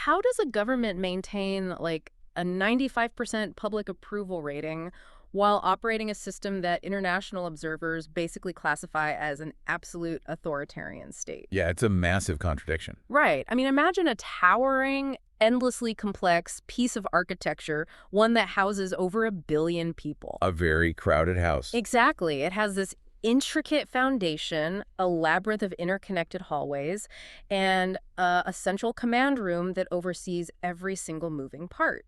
how does a government maintain like a 95% public approval rating while operating a system that international observers basically classify as an absolute authoritarian state? Yeah, it's a massive contradiction. Right. I mean, imagine a towering, endlessly complex piece of architecture, one that houses over 1 billion people. A very crowded house. Exactly. It has this intricate foundation, a labyrinth of interconnected hallways, and a central command room that oversees every single moving part.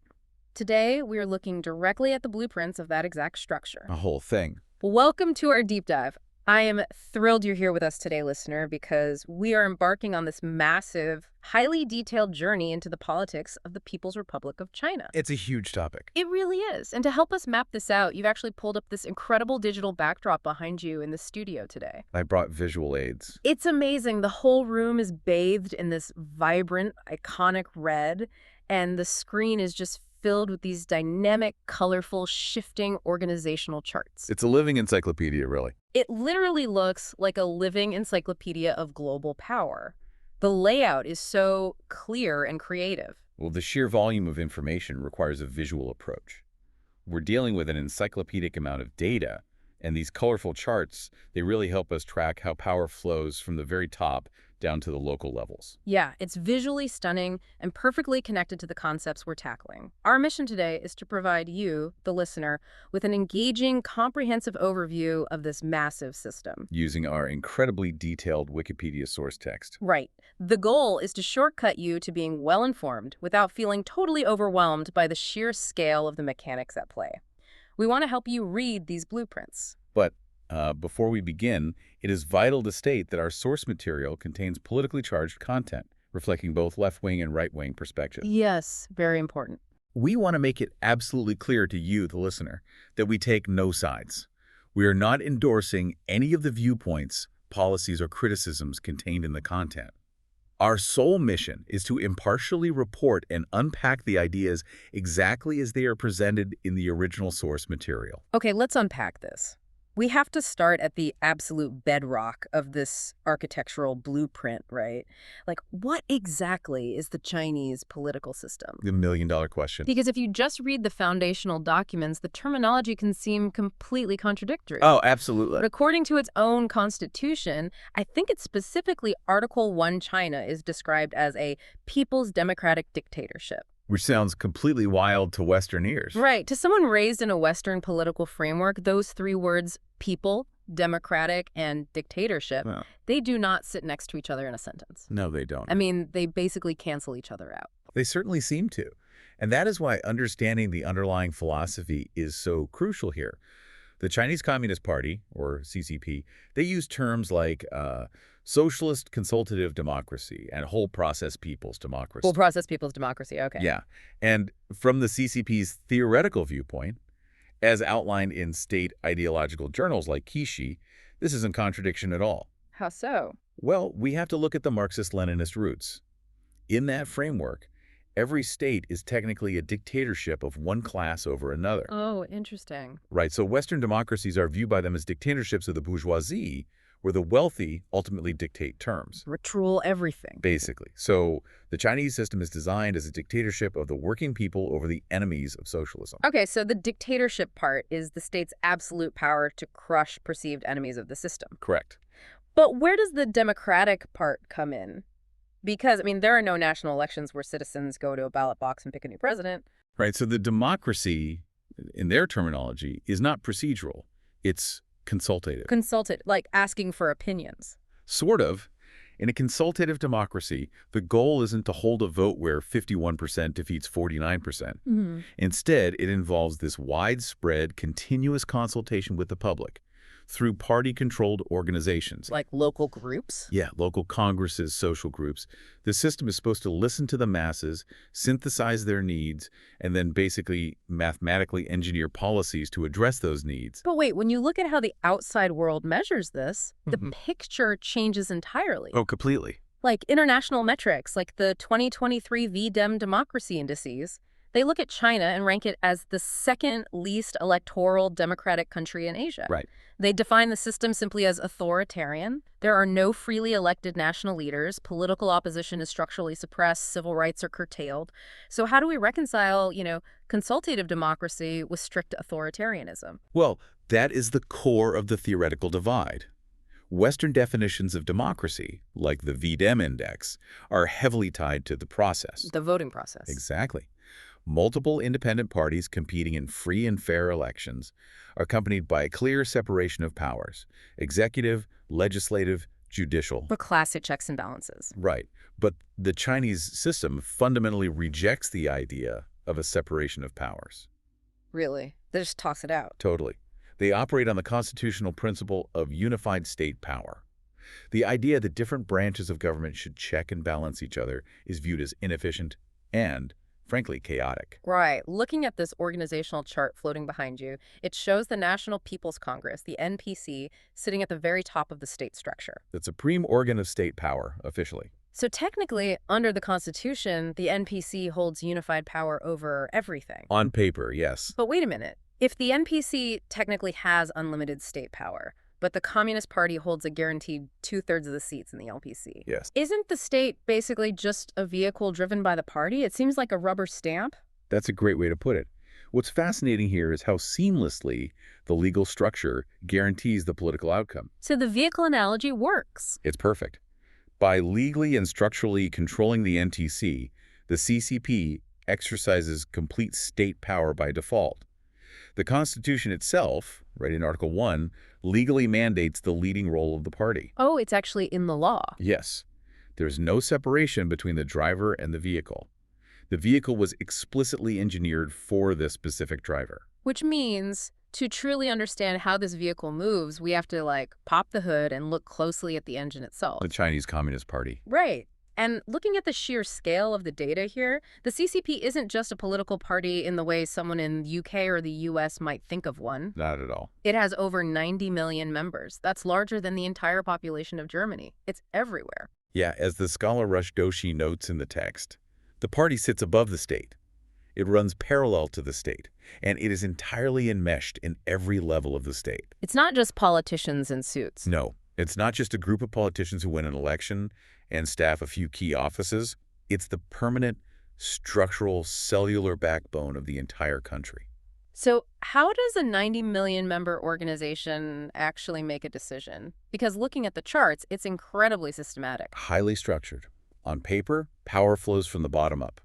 Today, we are looking directly at the blueprints of that exact structure. A whole thing. Welcome to our deep dive. I am thrilled you're here with us today, listener, because we are embarking on this massive, highly detailed journey into the politics of the People's Republic of China. It's a huge topic. It really is. And to help us map this out, you've actually pulled up this incredible digital backdrop behind you in the studio today. I brought visual aids. It's amazing. The whole room is bathed in this vibrant, iconic red, and the screen is just filled with these dynamic, colorful, shifting organizational charts. It's a living encyclopedia, really. It literally looks like a living encyclopedia of global power. The layout is so clear and creative. Well, the sheer volume of information requires a visual approach. We're dealing with an encyclopedic amount of data, and these colorful charts, they really help us track how power flows from the very top down to the local levels. Yeah, it's visually stunning and perfectly connected to the concepts we're tackling. Our mission today is to provide you, the listener, with an engaging, comprehensive overview of this massive system. Using our incredibly detailed Wikipedia source text. Right. The goal is to shortcut you to being well-informed without feeling totally overwhelmed by the sheer scale of the mechanics at play. We want to help you read these blueprints. But before we begin, it is vital to state that our source material contains politically charged content, reflecting both left-wing and right-wing perspectives. Yes, very important. We want to make it absolutely clear to you, the listener, that we take no sides. We are not endorsing any of the viewpoints, policies, or criticisms contained in the content. Our sole mission is to impartially report and unpack the ideas exactly as they are presented in the original source material. Okay, let's unpack this. We have to start at the absolute bedrock of this architectural blueprint, right? Like, what exactly is the Chinese political system? The million-dollar question. Because if you just read the foundational documents, the terminology can seem completely contradictory. Oh, absolutely. But according to its own constitution, I think it's specifically Article 1 China is described as a people's democratic dictatorship. Which sounds completely wild to Western ears. Right. To someone raised in a Western political framework, those three words, people, democratic, and dictatorship, they do not sit next to each other in a sentence. No, they don't. I mean, they basically cancel each other out. They certainly seem to. And that is why understanding the underlying philosophy is so crucial here. The Chinese Communist Party, or CCP, they use terms like socialist consultative democracy and whole process people's democracy. Whole process people's democracy, okay. Yeah. And from the CCP's theoretical viewpoint, as outlined in state ideological journals like Kishi, this isn't contradiction at all. How so? Well, we have to look at the Marxist-Leninist roots. In that framework, every state is technically a dictatorship of one class over another. Oh, interesting. Right, so Western democracies are viewed by them as dictatorships of the bourgeoisie, where the wealthy ultimately dictate terms. Rule everything. Basically. So the Chinese system is designed as a dictatorship of the working people over the enemies of socialism. Okay, so the dictatorship part is the state's absolute power to crush perceived enemies of the system. Correct. But where does the democratic part come in? Because, I mean, there are no national elections where citizens go to a ballot box and pick a new president. Right, so the democracy, in their terminology, is not procedural. It's consultative. Consulted, like asking for opinions. Sort of. In a consultative democracy, the goal isn't to hold a vote where 51% defeats 49%. Instead, it involves this widespread, continuous consultation with the public through party-controlled organizations. Like local groups? Yeah, local congresses, social groups. The system is supposed to listen to the masses, synthesize their needs, and then basically mathematically engineer policies to address those needs. But wait, when you look at how the outside world measures this, the picture changes entirely. Oh, completely. Like international metrics, like the 2023 V-Dem democracy indices, They look at China and rank it as the second least electoral democratic country in Asia. Right. They define the system simply as authoritarian. There are no freely elected national leaders. Political opposition is structurally suppressed. Civil rights are curtailed. So how do we reconcile, consultative democracy with strict authoritarianism? Well, that is the core of the theoretical divide. Western definitions of democracy, like the VDEM index, are heavily tied to the process. The voting process. Exactly. Multiple independent parties competing in free and fair elections, accompanied by a clear separation of powers: executive, legislative, judicial. The classic checks and balances. Right. But the Chinese system fundamentally rejects the idea of a separation of powers. Really? They just toss it out. Totally. They operate on the constitutional principle of unified state power. The idea that different branches of government should check and balance each other is viewed as inefficient and, frankly, chaotic. Right. Looking at this organizational chart floating behind you, it shows the National People's Congress, the NPC, sitting at the very top of the state structure. The supreme organ of state power, officially. So technically, under the Constitution, the NPC holds unified power over everything. On paper, yes. But wait a minute. If the NPC technically has unlimited state power, but the Communist Party holds a guaranteed 2/3 of the seats in the LPC, Yes. isn't the state basically just a vehicle driven by the party? It seems like a rubber stamp. That's a great way to put it. What's fascinating here is how seamlessly the legal structure guarantees the political outcome. So the vehicle analogy works. It's perfect. By legally and structurally controlling the NTC, the CCP exercises complete state power by default. The Constitution itself, right in Article 1, legally mandates the leading role of the party. Oh, it's actually in the law. Yes. There's no separation between the driver and the vehicle. The vehicle was explicitly engineered for this specific driver. Which means to truly understand how this vehicle moves, we have to, pop the hood and look closely at the engine itself. The Chinese Communist Party. Right. And looking at the sheer scale of the data here, the CCP isn't just a political party in the way someone in the UK or the US might think of one. Not at all. It has over 90 million members. That's larger than the entire population of Germany. It's everywhere. Yeah, as the scholar Rush Doshi notes in the text, the party sits above the state. It runs parallel to the state, and it is entirely enmeshed in every level of the state. It's not just politicians in suits. No, it's not just a group of politicians who win an election and staff a few key offices. It's the permanent, structural, cellular backbone of the entire country. So how does a 90 million member organization actually make a decision? Because looking at the charts, it's incredibly systematic. Highly structured. On paper, power flows from the bottom up.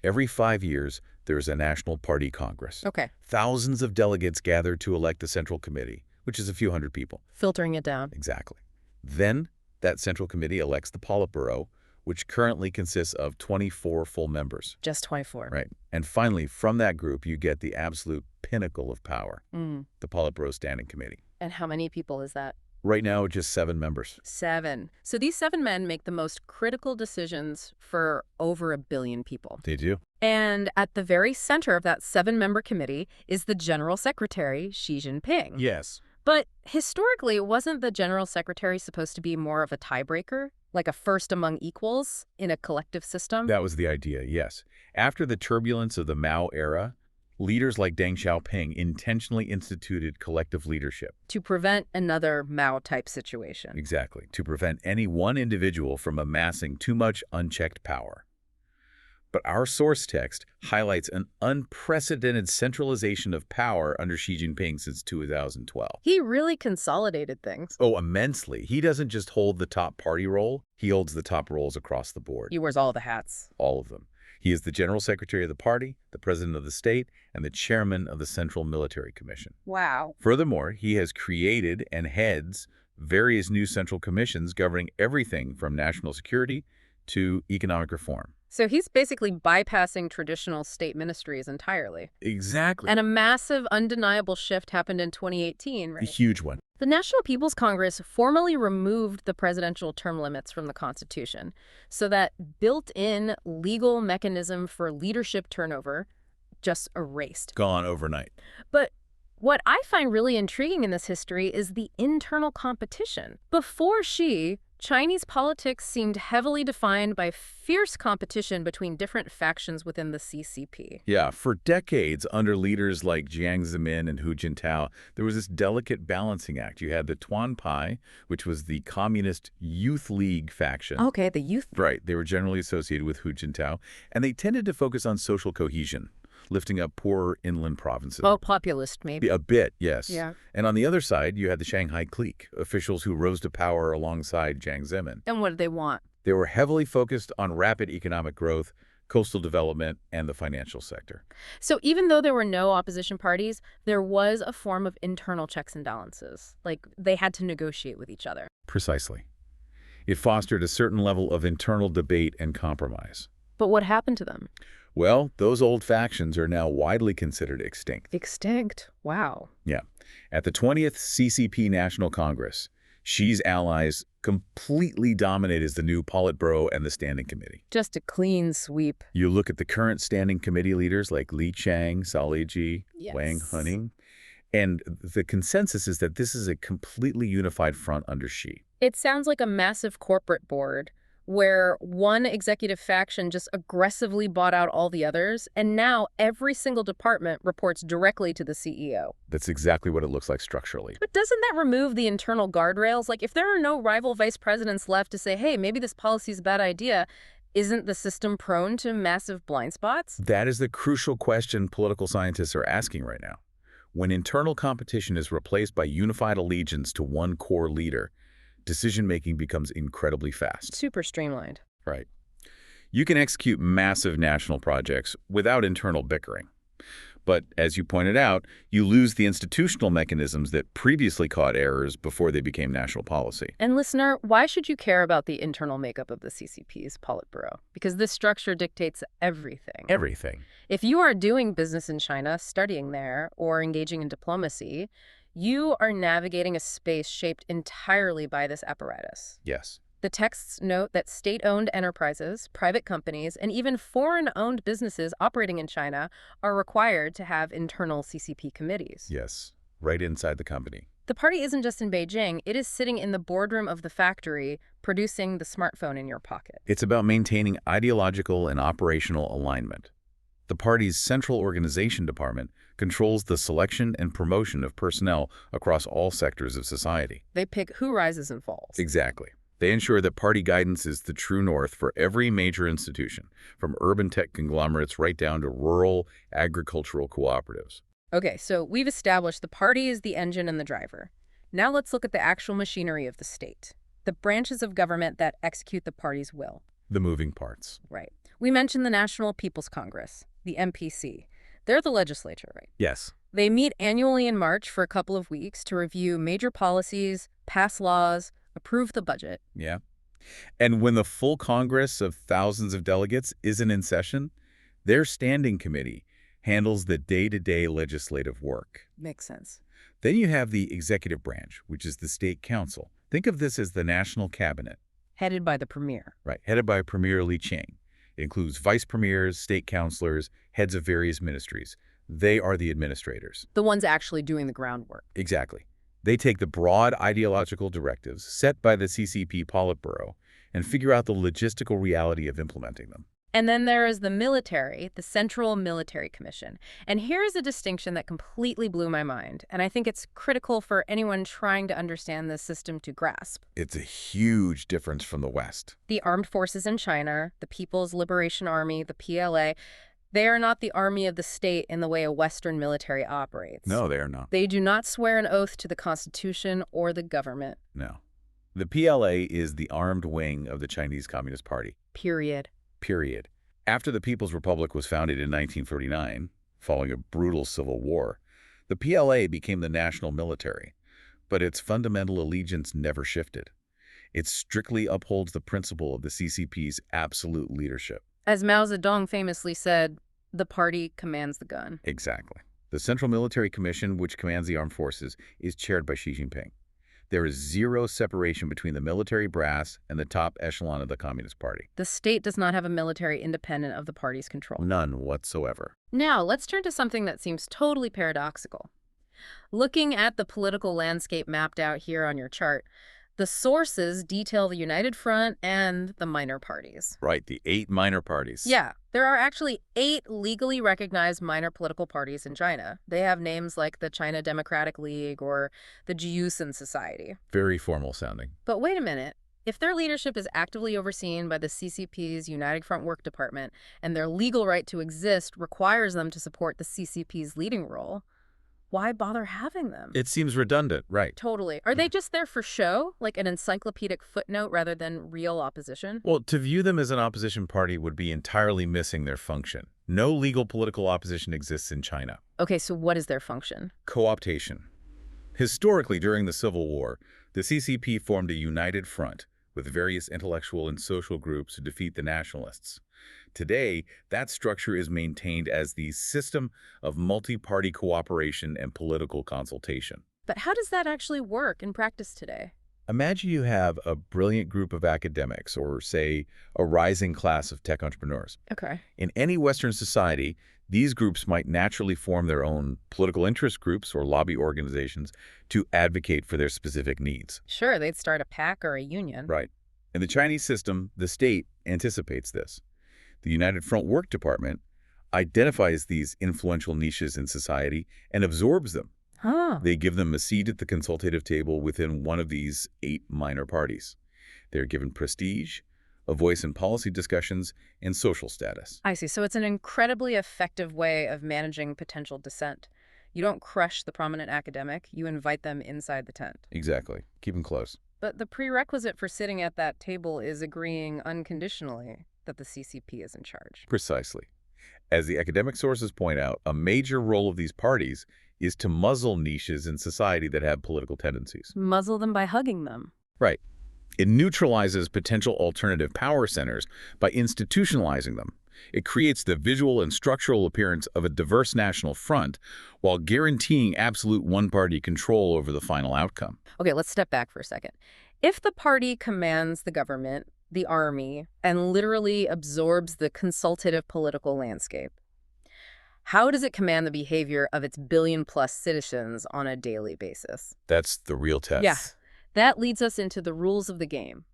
Every 5 years, there's a National Party Congress. Okay. Thousands of delegates gather to elect the Central Committee, which is a few hundred people. Filtering it down. Exactly. Then, that Central Committee elects the Politburo, which currently consists of 24 full members. Just 24. Right. And finally, from that group, you get the absolute pinnacle of power, the Politburo Standing Committee. And how many people is that? Right now, just 7 members. 7. So these 7 men make the most critical decisions for over 1 billion people. They do. And at the very center of that 7-member committee is the General Secretary, Xi Jinping. Yes. But historically, wasn't the General Secretary supposed to be more of a tiebreaker? Like a first among equals in a collective system? That was the idea, yes. After the turbulence of the Mao era, leaders like Deng Xiaoping intentionally instituted collective leadership. To prevent another Mao-type situation. Exactly. To prevent any one individual from amassing too much unchecked power. But our source text highlights an unprecedented centralization of power under Xi Jinping since 2012. He really consolidated things. Oh, immensely. He doesn't just hold the top party role, he holds the top roles across the board. He wears all the hats. All of them. He is the General Secretary of the party, the President of the state, and the Chairman of the Central Military Commission. Wow. Furthermore, he has created and heads various new central commissions governing everything from national security to economic reform. So he's basically bypassing traditional state ministries entirely. Exactly. And a massive, undeniable shift happened in 2018, right? A huge one. The National People's Congress formally removed the presidential term limits from the Constitution, so that built-in legal mechanism for leadership turnover just erased. Gone overnight. But what I find really intriguing in this history is the internal competition. Before Xi, Chinese politics seemed heavily defined by fierce competition between different factions within the CCP. Yeah, for decades, under leaders like Jiang Zemin and Hu Jintao, there was this delicate balancing act. You had the Tuanpai, which was the Communist Youth League faction. Okay, the youth. Right, they were generally associated with Hu Jintao, and they tended to focus on social cohesion, lifting up poorer inland provinces. Oh, populist, maybe. A bit, yes. Yeah. And on the other side, you had the Shanghai clique, officials who rose to power alongside Jiang Zemin. And what did they want? They were heavily focused on rapid economic growth, coastal development, and the financial sector. So even though there were no opposition parties, there was a form of internal checks and balances. Like, they had to negotiate with each other. Precisely. It fostered a certain level of internal debate and compromise. But what happened to them? Well, those old factions are now widely considered extinct. Extinct? Wow. Yeah. At the 20th CCP National Congress, Xi's allies completely dominate as the new Politburo and the Standing Committee. Just a clean sweep. You look at the current Standing Committee leaders like Li Chang, Cao Leiji, Wang Huning, and the consensus is that this is a completely unified front under Xi. It sounds like a massive corporate board where one executive faction just aggressively bought out all the others, and now every single department reports directly to the CEO. That's exactly what it looks like structurally. But doesn't that remove the internal guardrails? Like, if there are no rival vice presidents left to say, hey, maybe this policy is a bad idea, isn't the system prone to massive blind spots? That is the crucial question political scientists are asking right now. When internal competition is replaced by unified allegiance to one core leader, decision-making becomes incredibly fast. Super streamlined. Right. You can execute massive national projects without internal bickering. But as you pointed out, you lose the institutional mechanisms that previously caught errors before they became national policy. And listener, why should you care about the internal makeup of the CCP's Politburo? Because this structure dictates everything. Everything. If you are doing business in China, studying there, or engaging in diplomacy, you are navigating a space shaped entirely by this apparatus. Yes. The texts note that state-owned enterprises, private companies, and even foreign-owned businesses operating in China are required to have internal CCP committees. Yes, right inside the company. The party isn't just in Beijing, it is sitting in the boardroom of the factory, producing the smartphone in your pocket. It's about maintaining ideological and operational alignment. The party's central organization department controls the selection and promotion of personnel across all sectors of society. They pick who rises and falls. Exactly. They ensure that party guidance is the true north for every major institution, from urban tech conglomerates right down to rural agricultural cooperatives. Okay, so we've established the party is the engine and the driver. Now let's look at the actual machinery of the state, the branches of government that execute the party's will. The moving parts. Right. We mentioned the National People's Congress, the NPC. They're the legislature, right? Yes. They meet annually in March for a couple of weeks to review major policies, pass laws, approve the budget. Yeah. And when the full Congress of thousands of delegates isn't in session, their standing committee handles the day-to-day legislative work. Makes sense. Then you have the executive branch, which is the state council. Think of this as the national cabinet. Headed by the premier. Right, headed by Premier Li Chang. It includes vice premiers, state councilors, heads of various ministries. They are the administrators. The ones actually doing the groundwork. Exactly. They take the broad ideological directives set by the CCP Politburo and figure out the logistical reality of implementing them. And then there is the military, the Central Military Commission. And here is a distinction that completely blew my mind, and I think it's critical for anyone trying to understand this system to grasp. It's a huge difference from the West. The armed forces in China, the People's Liberation Army, the PLA, they are not the army of the state in the way a Western military operates. No, they are not. They do not swear an oath to the Constitution or the government. No. The PLA is the armed wing of the Chinese Communist Party. Period. Period. After the People's Republic was founded in 1949, following a brutal civil war, the PLA became the national military, but its fundamental allegiance never shifted. It strictly upholds the principle of the CCP's absolute leadership. As Mao Zedong famously said, the party commands the gun. Exactly. The Central Military Commission, which commands the armed forces, is chaired by Xi Jinping. There is zero separation between the military brass and the top echelon of the Communist Party. The state does not have a military independent of the party's control. None whatsoever. Now, let's turn to something that seems totally paradoxical. Looking at the political landscape mapped out here on your chart, The sources detail the United Front and the minor parties. Right, the 8 minor parties. Yeah, there are actually 8 legally recognized minor political parties in China. They have names like the China Democratic League or the Jiusen Society. Very formal sounding. But wait a minute. If their leadership is actively overseen by the CCP's United Front Work Department and their legal right to exist requires them to support the CCP's leading role, why bother having them? It seems redundant, right? Totally. Are they just there for show, like an encyclopedic footnote rather than real opposition? Well, to view them as an opposition party would be entirely missing their function. No legal political opposition exists in China. Okay, so what is their function? Co-optation. Historically, during the Civil War, the CCP formed a united front with various intellectual and social groups to defeat the nationalists. Today, that structure is maintained as the system of multi-party cooperation and political consultation. But how does that actually work in practice today? Imagine you have a brilliant group of academics or, say, a rising class of tech entrepreneurs. Okay. In any Western society, these groups might naturally form their own political interest groups or lobby organizations to advocate for their specific needs. Sure, they'd start a pack or a union. Right. In the Chinese system, the state anticipates this. The United Front Work Department identifies these influential niches in society and absorbs them. Huh. They give them a seat at the consultative table within one of these 8 minor parties. They're given prestige, a voice in policy discussions, and social status. I see. So it's an incredibly effective way of managing potential dissent. You don't crush the prominent academic, you invite them inside the tent. Exactly. Keep them close. But the prerequisite for sitting at that table is agreeing unconditionally that the CCP is in charge. Precisely. As the academic sources point out, a major role of these parties is to muzzle niches in society that have political tendencies. Muzzle them by hugging them. Right. It neutralizes potential alternative power centers by institutionalizing them. It creates the visual and structural appearance of a diverse national front while guaranteeing absolute one-party control over the final outcome. Okay, let's step back for a second. If the party commands the government, the army, and literally absorbs the consultative political landscape, how does it command the behavior of its billion-plus citizens on a daily basis? That's the real test. Yeah. That leads us into the rules of the game.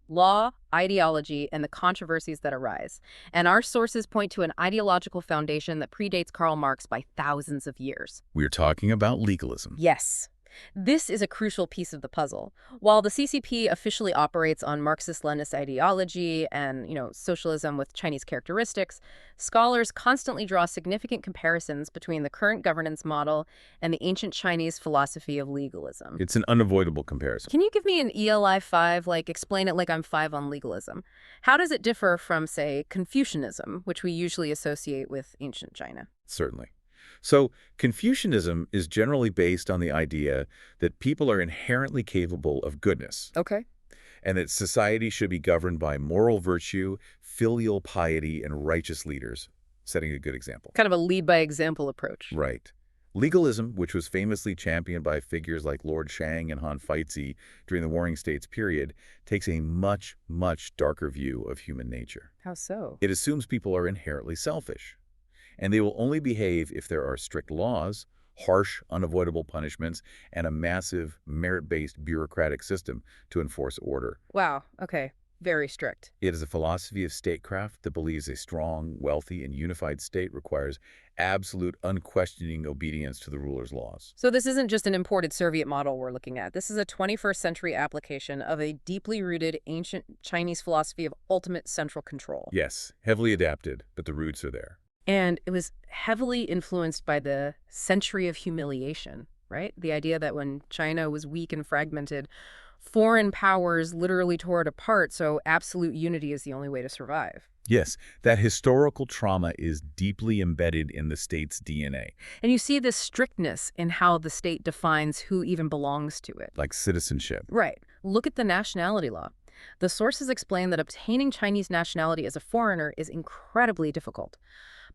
Law, ideology, and the controversies that arise. And our sources point to an ideological foundation that predates Karl Marx by thousands of years. We're talking about legalism. Yes. This is a crucial piece of the puzzle. While the CCP officially operates on Marxist-Leninist ideology and, socialism with Chinese characteristics, scholars constantly draw significant comparisons between the current governance model and the ancient Chinese philosophy of legalism. It's an unavoidable comparison. Can you give me an ELI 5, explain it like I'm 5 on legalism? How does it differ from, say, Confucianism, which we usually associate with ancient China? Certainly. So, Confucianism is generally based on the idea that people are inherently capable of goodness. Okay. And that society should be governed by moral virtue, filial piety, and righteous leaders, setting a good example. Kind of a lead-by-example approach. Right. Legalism, which was famously championed by figures like Lord Shang and Han Feizi during the Warring States period, takes a much, much darker view of human nature. How so? It assumes people are inherently selfish, and they will only behave if there are strict laws, harsh, unavoidable punishments, and a massive, merit-based bureaucratic system to enforce order. Wow, okay. Very strict. It is a philosophy of statecraft that believes a strong, wealthy, and unified state requires absolute, unquestioning obedience to the ruler's laws. So this isn't just an imported Soviet model we're looking at. This is a 21st century application of a deeply rooted ancient Chinese philosophy of ultimate central control. Yes, heavily adapted, but the roots are there. And it was heavily influenced by the century of humiliation, right? The idea that when China was weak and fragmented, foreign powers literally tore it apart, so absolute unity is the only way to survive. Yes, that historical trauma is deeply embedded in the state's DNA. And you see this strictness in how the state defines who even belongs to it. Like citizenship. Right. Look at the nationality law. The sources explain that obtaining Chinese nationality as a foreigner is incredibly difficult.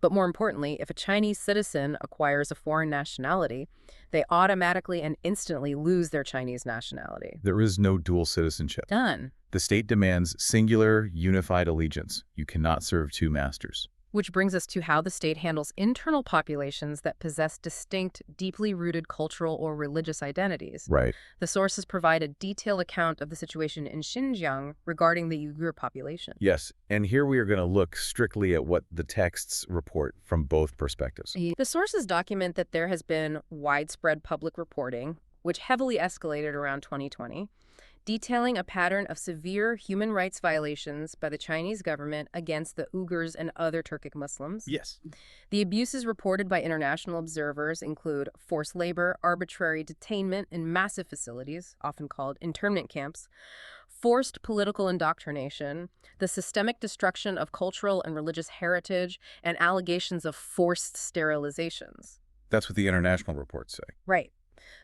But more importantly, if a Chinese citizen acquires a foreign nationality, they automatically and instantly lose their Chinese nationality. There is no dual citizenship. Done. The state demands singular, unified allegiance. You cannot serve two masters. Which brings us to how the state handles internal populations that possess distinct, deeply rooted cultural or religious identities. Right. The sources provide a detailed account of the situation in Xinjiang regarding the Uyghur population. Yes, and here we are going to look strictly at what the texts report from both perspectives. The sources document that there has been widespread public reporting, which heavily escalated around 2020, detailing a pattern of severe human rights violations by the Chinese government against the Uyghurs and other Turkic Muslims. Yes. The abuses reported by international observers include forced labor, arbitrary detainment in massive facilities, often called internment camps, forced political indoctrination, the systemic destruction of cultural and religious heritage, and allegations of forced sterilizations. That's what the international reports say. Right.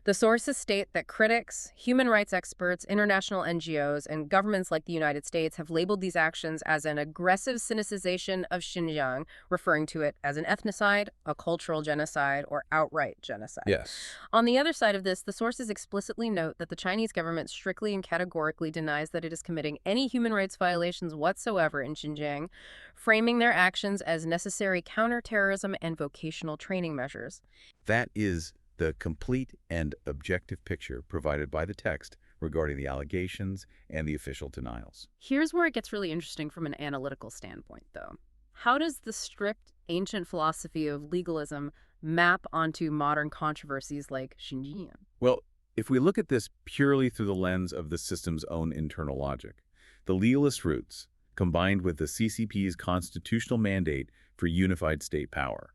The sources state that critics, human rights experts, international NGOs, and governments like the United States have labeled these actions as an aggressive sinicization of Xinjiang, referring to it as an ethnocide, a cultural genocide, or outright genocide. Yes. On the other side of this, the sources explicitly note that the Chinese government strictly and categorically denies that it is committing any human rights violations whatsoever in Xinjiang, framing their actions as necessary counterterrorism and vocational training measures. That is the complete and objective picture provided by the text regarding the allegations and the official denials. Here's where it gets really interesting from an analytical standpoint, though. How does the strict ancient philosophy of legalism map onto modern controversies like Xinjiang? Well, if we look at this purely through the lens of the system's own internal logic, the legalist roots, combined with the CCP's constitutional mandate for unified state power,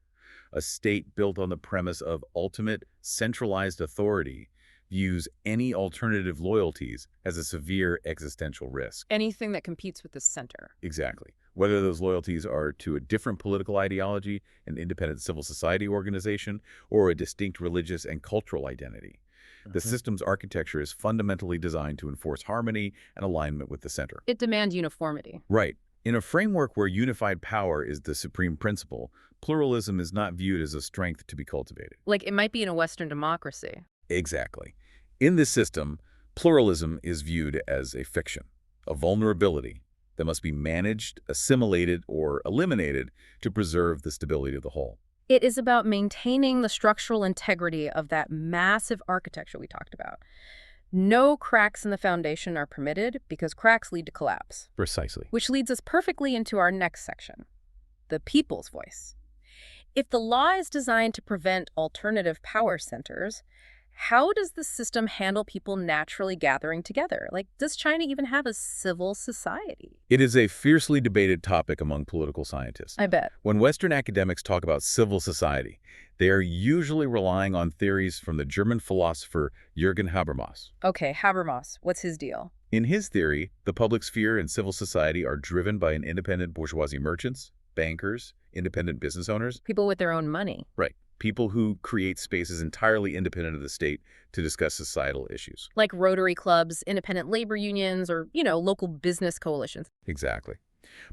a state built on the premise of ultimate centralized authority, views any alternative loyalties as a severe existential risk. Anything that competes with the center. Exactly. Whether those loyalties are to a different political ideology, an independent civil society organization, or a distinct religious and cultural identity. The system's architecture is fundamentally designed to enforce harmony and alignment with the center. It demands uniformity. Right. In a framework where unified power is the supreme principle, pluralism is not viewed as a strength to be cultivated. Like it might be in a Western democracy. Exactly. In this system, pluralism is viewed as a fiction, a vulnerability that must be managed, assimilated, or eliminated to preserve the stability of the whole. It is about maintaining the structural integrity of that massive architecture we talked about. No cracks in the foundation are permitted because cracks lead to collapse. Precisely. Which leads us perfectly into our next section, the people's voice. If the law is designed to prevent alternative power centers, how does the system handle people naturally gathering together? Like, does China even have a civil society? It is a fiercely debated topic among political scientists. I bet. When Western academics talk about civil society, they are usually relying on theories from the German philosopher Jürgen Habermas. Okay, Habermas, what's his deal? In his theory, the public sphere and civil society are driven by an independent bourgeoisie merchants, bankers, independent business owners. People with their own money. Right. People who create spaces entirely independent of the state to discuss societal issues. Like Rotary clubs, independent labor unions, or, local business coalitions. Exactly.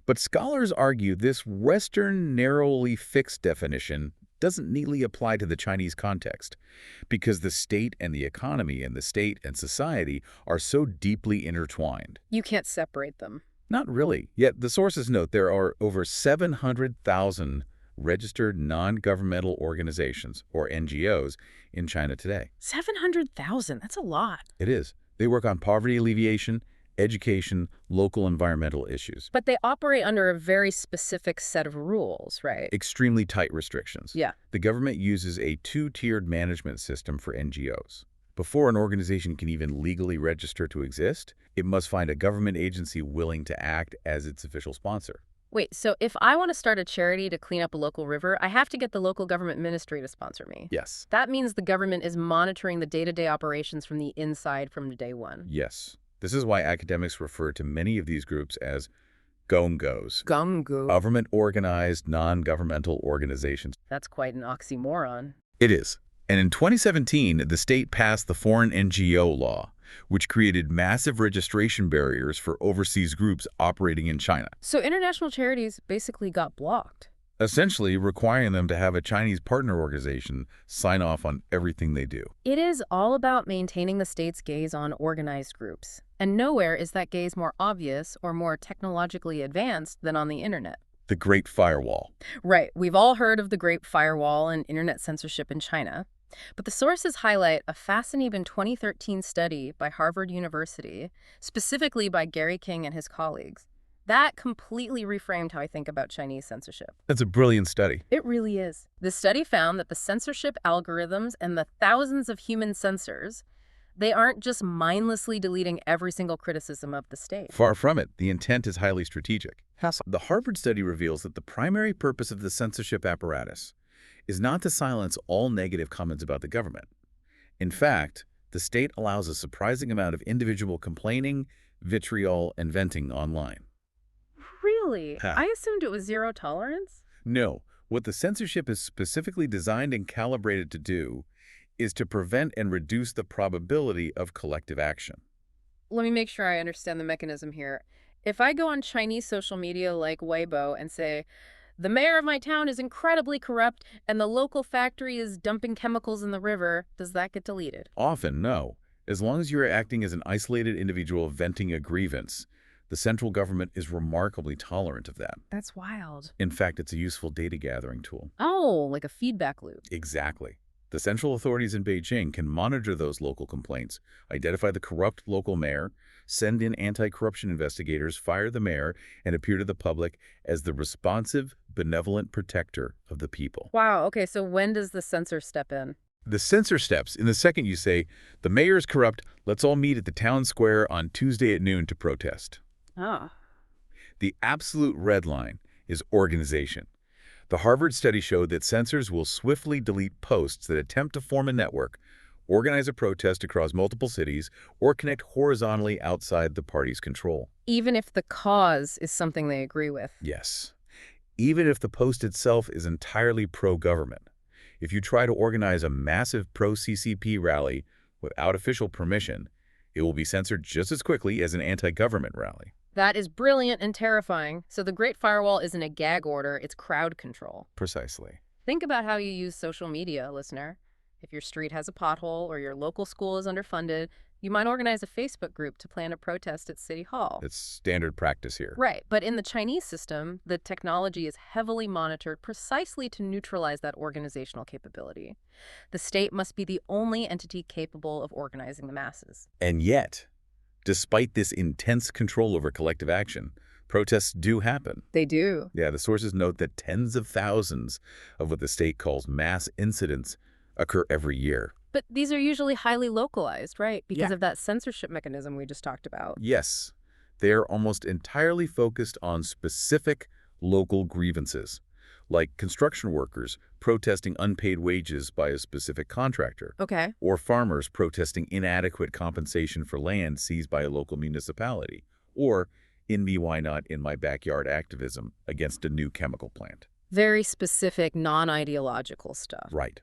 But scholars argue this Western narrowly fixed definition doesn't neatly apply to the Chinese context because the state and the economy and the state and society are so deeply intertwined. You can't separate them. Not really. Yet the sources note there are over 700,000 registered non-governmental organizations, or NGOs, in China today. 700,000, that's a lot. It is. They work on poverty alleviation, education, local environmental issues. But they operate under a very specific set of rules, right? Extremely tight restrictions. Yeah. The government uses a two-tiered management system for NGOs. Before an organization can even legally register to exist, it must find a government agency willing to act as its official sponsor. Wait, so if I want to start a charity to clean up a local river, I have to get the local government ministry to sponsor me? Yes. That means the government is monitoring the day-to-day operations from the inside from day one. Yes. This is why academics refer to many of these groups as GONGOs. Gongo. Government-organized, non-governmental organizations. That's quite an oxymoron. It is. And in 2017, the state passed the Foreign NGO Law, which created massive registration barriers for overseas groups operating in China. So international charities basically got blocked. Essentially requiring them to have a Chinese partner organization sign off on everything they do. It is all about maintaining the state's gaze on organized groups. And nowhere is that gaze more obvious or more technologically advanced than on the internet. The Great Firewall. Right. We've all heard of the Great Firewall and internet censorship in China. But the sources highlight a fascinating 2013 study by Harvard University, specifically by Gary King and his colleagues. That completely reframed how I think about Chinese censorship. That's a brilliant study. It really is. The study found that the censorship algorithms and the thousands of human censors, they aren't just mindlessly deleting every single criticism of the state. Far from it. The intent is highly strategic. The Harvard study reveals that the primary purpose of the censorship apparatus is not to silence all negative comments about the government. In fact, the state allows a surprising amount of individual complaining, vitriol, and venting online. Really? Ha. I assumed it was zero tolerance? No, what the censorship is specifically designed and calibrated to do is to prevent and reduce the probability of collective action. Let me make sure I understand the mechanism here. If I go on Chinese social media like Weibo and say, the mayor of my town is incredibly corrupt and the local factory is dumping chemicals in the river, does that get deleted? Often, no. As long as you're acting as an isolated individual venting a grievance, the central government is remarkably tolerant of that. That's wild. In fact, it's a useful data gathering tool. Oh, like a feedback loop. Exactly. The central authorities in Beijing can monitor those local complaints, identify the corrupt local mayor, send in anti-corruption investigators, fire the mayor, and appear to the public as the responsive, benevolent protector of the people. Wow, okay, so when does the censor step in? The censor steps in the second you say, the mayor is corrupt, let's all meet at the town square on Tuesday at noon to protest. Ah. The absolute red line is organization. The Harvard study showed that censors will swiftly delete posts that attempt to form a network, organize a protest across multiple cities, or connect horizontally outside the party's control. Even if the cause is something they agree with. Yes. Even if the post itself is entirely pro-government. If you try to organize a massive pro-CCP rally without official permission, it will be censored just as quickly as an anti-government rally. That is brilliant and terrifying. So the Great Firewall isn't a gag order, it's crowd control. Precisely. Think about how you use social media, listener. If your street has a pothole or your local school is underfunded, you might organize a Facebook group to plan a protest at City Hall. It's standard practice here. Right, but in the Chinese system, the technology is heavily monitored precisely to neutralize that organizational capability. The state must be the only entity capable of organizing the masses. And yet, despite this intense control over collective action, protests do happen. They do. Yeah, the sources note that tens of thousands of what the state calls mass incidents occur every year. But these are usually highly localized, right? Because Yeah. of that censorship mechanism we just talked about. Yes, they are almost entirely focused on specific local grievances, like construction workers protesting unpaid wages by a specific contractor, Okay. or farmers protesting inadequate compensation for land seized by a local municipality, or in me why not in my backyard activism against a new chemical plant. Very specific, non-ideological stuff. Right.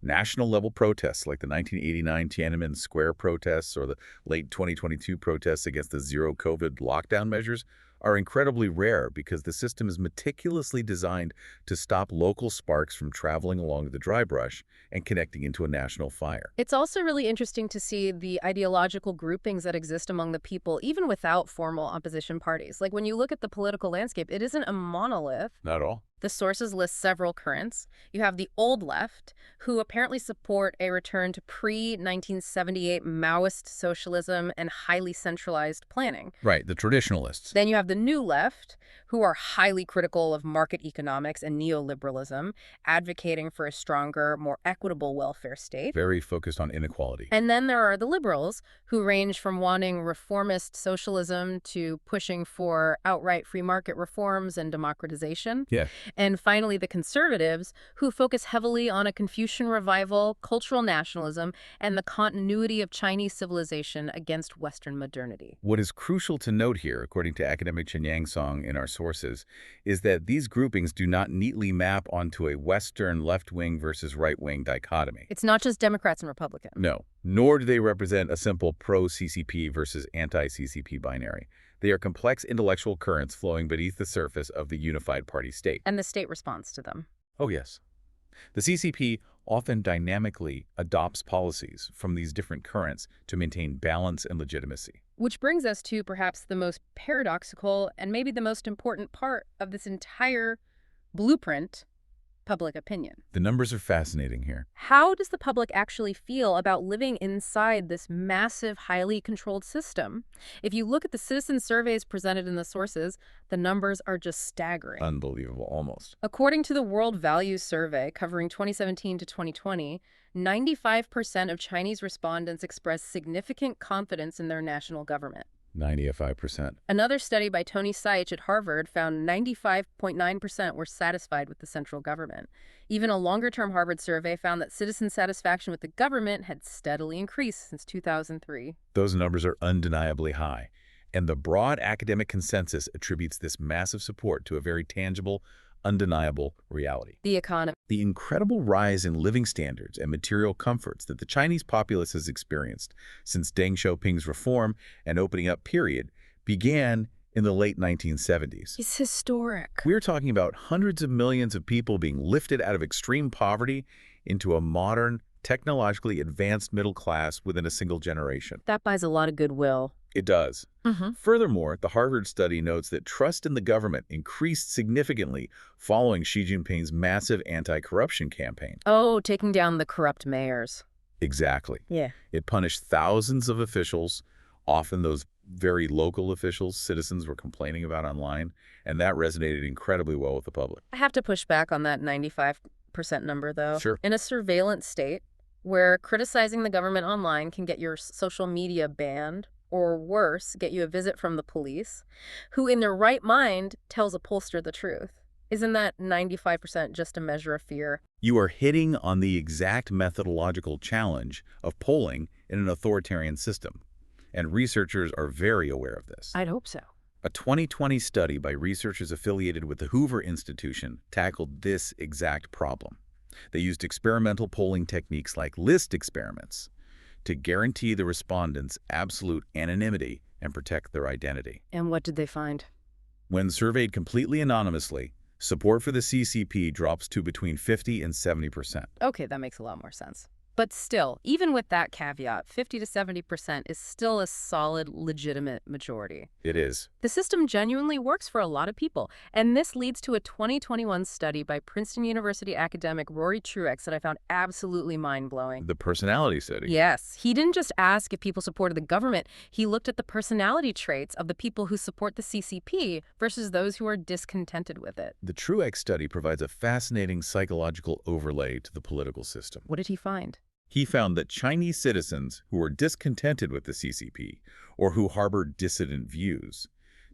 National-level protests like the 1989 Tiananmen Square protests or the late 2022 protests against the zero-COVID lockdown measures are incredibly rare because the system is meticulously designed to stop local sparks from traveling along the dry brush and connecting into a national fire. It's also really interesting to see the ideological groupings that exist among the people, even without formal opposition parties. Like when you look at the political landscape, it isn't a monolith. Not all. The sources list several currents. You have the old left, who apparently support a return to pre-1978 Maoist socialism and highly centralized planning. Right, the traditionalists. Then you have the new left, who are highly critical of market economics and neoliberalism, advocating for a stronger, more equitable welfare state. Very focused on inequality. And then there are the liberals, who range from wanting reformist socialism to pushing for outright free market reforms and democratization. Yeah. And finally, the conservatives, who focus heavily on a Confucian revival, cultural nationalism, and the continuity of Chinese civilization against Western modernity. What is crucial to note here, according to academic Chen Yangsong in our sources, is that these groupings do not neatly map onto a Western left-wing versus right-wing dichotomy. It's not just Democrats and Republicans. No, nor do they represent a simple pro-CCP versus anti-CCP binary. They are complex intellectual currents flowing beneath the surface of the unified party state. And the state responds to them. Oh, yes. The CCP often dynamically adopts policies from these different currents to maintain balance and legitimacy. Which brings us to perhaps the most paradoxical and maybe the most important part of this entire blueprint: public opinion. The numbers are fascinating here. How does the public actually feel about living inside this massive, highly controlled system? If you look at the citizen surveys presented in the sources, the numbers are just staggering. Unbelievable, almost. According to the World Values Survey covering 2017 to 2020, 95% of Chinese respondents expressed significant confidence in their national government. 95%. Another study by Tony Saich at Harvard found 95.9% were satisfied with the central government. Even a longer-term Harvard survey found that citizen satisfaction with the government had steadily increased since 2003. Those numbers are undeniably high, and the broad academic consensus attributes this massive support to a very tangible, undeniable reality. The economy. The incredible rise in living standards and material comforts that the Chinese populace has experienced since Deng Xiaoping's reform and opening up period began in the late 1970s. It's historic. We're talking about hundreds of millions of people being lifted out of extreme poverty into a modern, technologically advanced middle class within a single generation. That buys a lot of goodwill. It does. Furthermore, the Harvard study notes that trust in the government increased significantly following Xi Jinping's massive anti-corruption campaign. Oh, taking down the corrupt mayors. Exactly. Yeah. It punished thousands of officials, often those very local officials citizens were complaining about online, and that resonated incredibly well with the public. I have to push back on that 95% number, though. Sure. In a surveillance state where criticizing the government online can get your social media banned, or worse, get you a visit from the police, who in their right mind tells a pollster the truth. Isn't that 95% just a measure of fear? You are hitting on the exact methodological challenge of polling in an authoritarian system, and researchers are very aware of this. I'd hope so. A 2020 study by researchers affiliated with the Hoover Institution tackled this exact problem. They used experimental polling techniques like list experiments to guarantee the respondents' absolute anonymity and protect their identity. And what did they find? When surveyed completely anonymously, support for the CCP drops to between 50 and 70%. Okay, that makes a lot more sense. But still, even with that caveat, 50 to 70% is still a solid, legitimate majority. It is. The system genuinely works for a lot of people, and this leads to a 2021 study by Princeton University academic Rory Truex that I found absolutely mind-blowing. The personality study. Yes, he didn't just ask if people supported the government, he looked at the personality traits of the people who support the CCP versus those who are discontented with it. The Truex study provides a fascinating psychological overlay to the political system. What did he find? He found that Chinese citizens who are discontented with the CCP or who harbor dissident views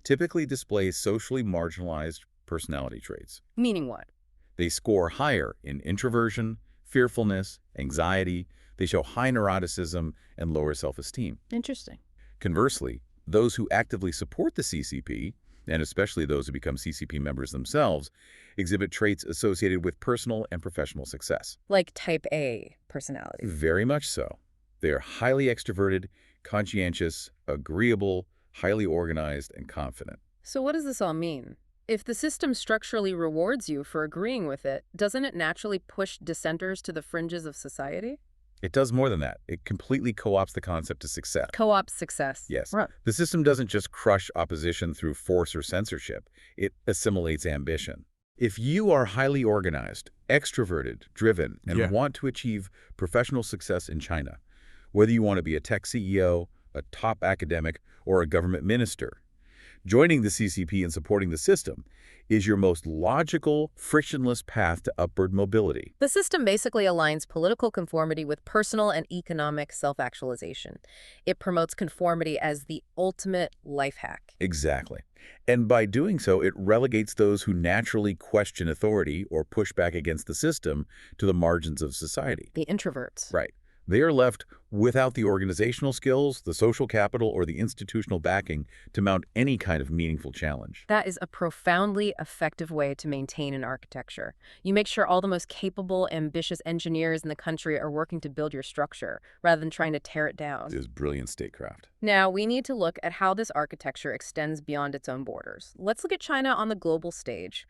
typically display socially marginalized personality traits. Meaning what? They score higher in introversion, fearfulness, anxiety. They show high neuroticism and lower self-esteem. Interesting. Conversely, those who actively support the CCP, and especially those who become CCP members themselves, exhibit traits associated with personal and professional success. Like type A personality. Very much so. They are highly extroverted, conscientious, agreeable, highly organized, and confident. So what does this all mean? If the system structurally rewards you for agreeing with it, doesn't it naturally push dissenters to the fringes of society? It does more than that. It completely co-opts the concept of success. Co-op success. Yes. Right. The system doesn't just crush opposition through force or censorship. It assimilates ambition. If you are highly organized, extroverted, driven, and want to achieve professional success in China, whether you want to be a tech CEO, a top academic, or a government minister, joining the CCP and supporting the system is your most logical, frictionless path to upward mobility. The system basically aligns political conformity with personal and economic self-actualization. It promotes conformity as the ultimate life hack. Exactly. And by doing so, it relegates those who naturally question authority or push back against the system to the margins of society. The introverts. Right. They are left without the organizational skills, the social capital, or the institutional backing to mount any kind of meaningful challenge. That is a profoundly effective way to maintain an architecture. You make sure all the most capable, ambitious engineers in the country are working to build your structure, rather than trying to tear it down. It is brilliant statecraft. Now, we need to look at how this architecture extends beyond its own borders. Let's look at China on the global stage.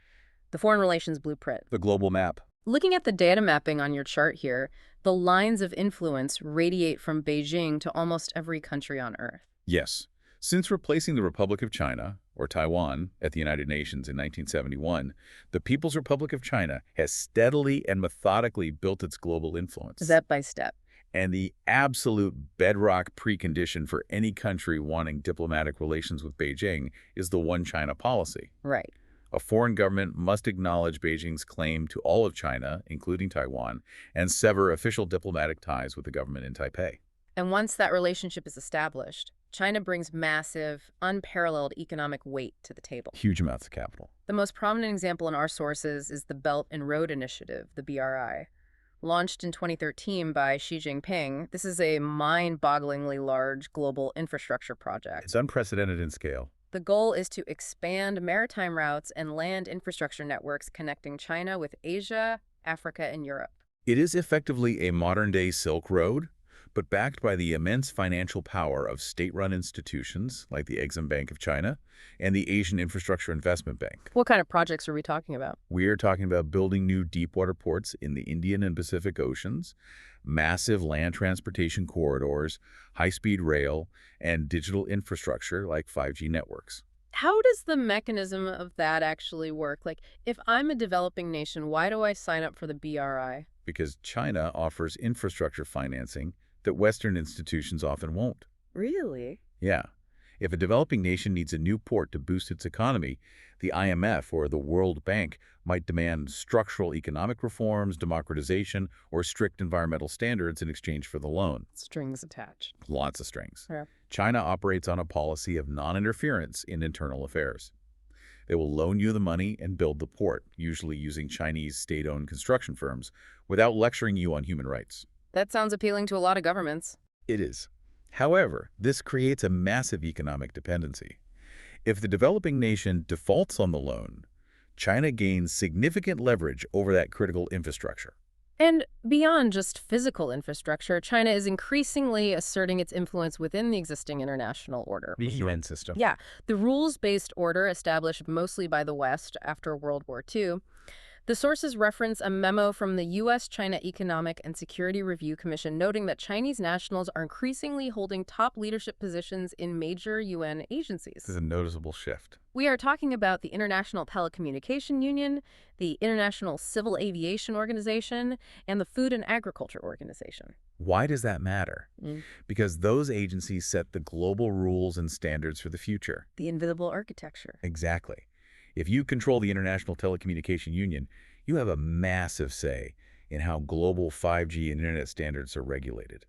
The Foreign Relations Blueprint. The global map. Looking at the data mapping on your chart here, the lines of influence radiate from Beijing to almost every country on Earth. Yes. Since replacing the Republic of China, or Taiwan, at the United Nations in 1971, the People's Republic of China has steadily and methodically built its global influence. Step by step. And the absolute bedrock precondition for any country wanting diplomatic relations with Beijing is the One China policy. Right. A foreign government must acknowledge Beijing's claim to all of China, including Taiwan, and sever official diplomatic ties with the government in Taipei. And once that relationship is established, China brings massive, unparalleled economic weight to the table. Huge amounts of capital. The most prominent example in our sources is the Belt and Road Initiative, the BRI. Launched in 2013 by Xi Jinping, this is a mind-bogglingly large global infrastructure project. It's unprecedented in scale. The goal is to expand maritime routes and land infrastructure networks connecting China with Asia, Africa, and Europe. It is effectively a modern-day Silk Road, but backed by the immense financial power of state-run institutions like the Exim Bank of China and the Asian Infrastructure Investment Bank. What kind of projects are we talking about? We are talking about building new deepwater ports in the Indian and Pacific Oceans, massive land transportation corridors, high-speed rail, and digital infrastructure like 5G networks. How does the mechanism of that actually work? Like, if I'm a developing nation, why do I sign up for the BRI? Because China offers infrastructure financing that Western institutions often won't. Really? Yeah. If a developing nation needs a new port to boost its economy, the IMF or the World Bank might demand structural economic reforms, democratization, or strict environmental standards in exchange for the loan. Strings attached. Lots of strings. Yeah. China operates on a policy of non-interference in internal affairs. They will loan you the money and build the port, usually using Chinese state-owned construction firms, without lecturing you on human rights. That sounds appealing to a lot of governments. It is. However, this creates a massive economic dependency. If the developing nation defaults on the loan, China gains significant leverage over that critical infrastructure. And beyond just physical infrastructure, China is increasingly asserting its influence within the existing international order. The UN system. Yeah, the rules-based order established mostly by the West after World War II. The sources reference a memo from the U.S.-China Economic and Security Review Commission noting that Chinese nationals are increasingly holding top leadership positions in major UN agencies. This is a noticeable shift. We are talking about the International Telecommunication Union, the International Civil Aviation Organization, and the Food and Agriculture Organization. Why does that matter? Mm. Because those agencies set the global rules and standards for the future. The invisible architecture. Exactly. If you control the International Telecommunication Union, you have a massive say in how global 5G and internet standards are regulated.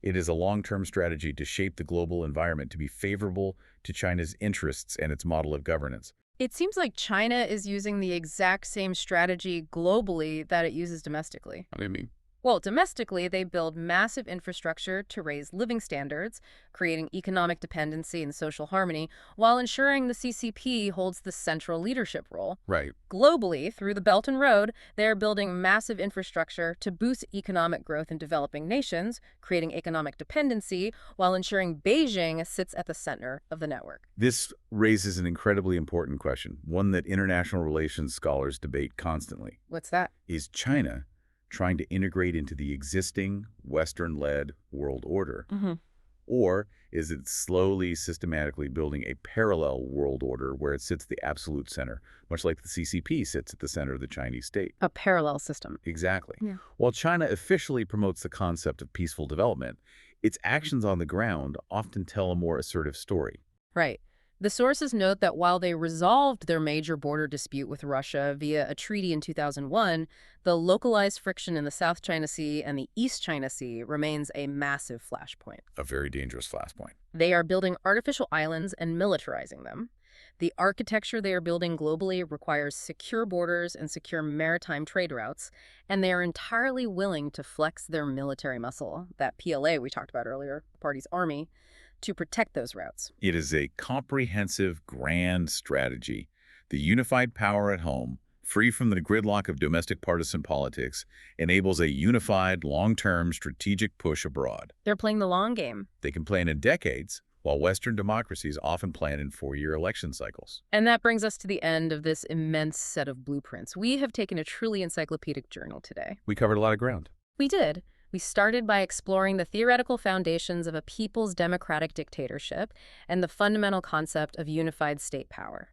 It is a long-term strategy to shape the global environment to be favorable to China's interests and its model of governance. It seems like China is using the exact same strategy globally that it uses domestically. What do you mean? Well, domestically, they build massive infrastructure to raise living standards, creating economic dependency and social harmony, while ensuring the CCP holds the central leadership role. Right. Globally, through the Belt and Road, they are building massive infrastructure to boost economic growth in developing nations, creating economic dependency, while ensuring Beijing sits at the center of the network. This raises an incredibly important question, one that international relations scholars debate constantly. What's that? Is China trying to integrate into the existing Western-led world order? Mm-hmm. Or is it slowly, systematically building a parallel world order where it sits at the absolute center, much like the CCP sits at the center of the Chinese state? A parallel system. Exactly. Yeah. While China officially promotes the concept of peaceful development, its actions on the ground often tell a more assertive story. Right. The sources note that while they resolved their major border dispute with Russia via a treaty in 2001, the localized friction in the South China Sea and the East China Sea remains a massive flashpoint. A very dangerous flashpoint. They are building artificial islands and militarizing them. The architecture they are building globally requires secure borders and secure maritime trade routes, and they are entirely willing to flex their military muscle, that PLA we talked about earlier, the party's army, to protect those routes. It is a comprehensive, grand strategy. The unified power at home, free from the gridlock of domestic partisan politics, enables a unified, long-term strategic push abroad. They're playing the long game. They can plan in decades, while Western democracies often plan in 4-year election cycles. And that brings us to the end of this immense set of blueprints. We have taken a truly encyclopedic journey today. We covered a lot of ground. We did. We started by exploring the theoretical foundations of a people's democratic dictatorship and the fundamental concept of unified state power.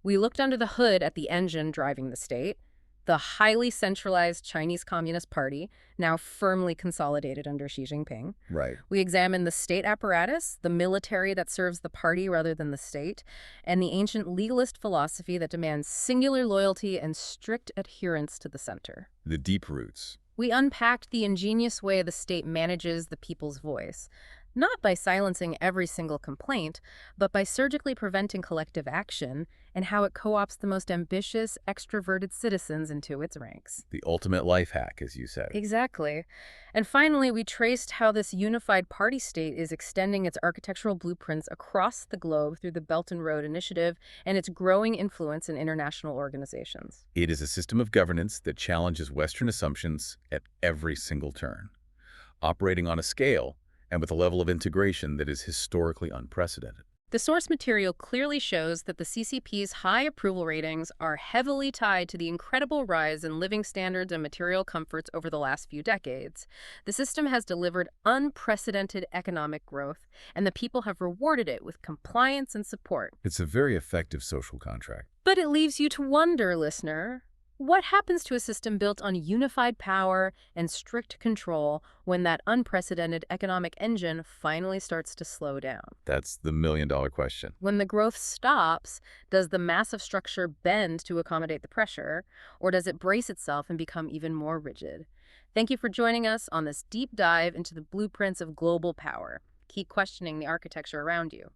We looked under the hood at the engine driving the state, the highly centralized Chinese Communist Party, now firmly consolidated under Xi Jinping. Right. We examined the state apparatus, the military that serves the party rather than the state, and the ancient legalist philosophy that demands singular loyalty and strict adherence to the center. The deep roots. We unpacked the ingenious way the state manages the people's voice, not by silencing every single complaint, but by surgically preventing collective action, and how it co-opts the most ambitious, extroverted citizens into its ranks. The ultimate life hack, as you said. Exactly. And finally, we traced how this unified party state is extending its architectural blueprints across the globe through the Belt and Road Initiative and its growing influence in international organizations. It is a system of governance that challenges Western assumptions at every single turn, operating on a scale and with a level of integration that is historically unprecedented. The source material clearly shows that the CCP's high approval ratings are heavily tied to the incredible rise in living standards and material comforts over the last few decades. The system has delivered unprecedented economic growth, and the people have rewarded it with compliance and support. It's a very effective social contract. But it leaves you to wonder, listener, what happens to a system built on unified power and strict control when that unprecedented economic engine finally starts to slow down? That's the million-dollar question. When the growth stops, does the massive structure bend to accommodate the pressure, or does it brace itself and become even more rigid? Thank you for joining us on this deep dive into the blueprints of global power. Keep questioning the architecture around you.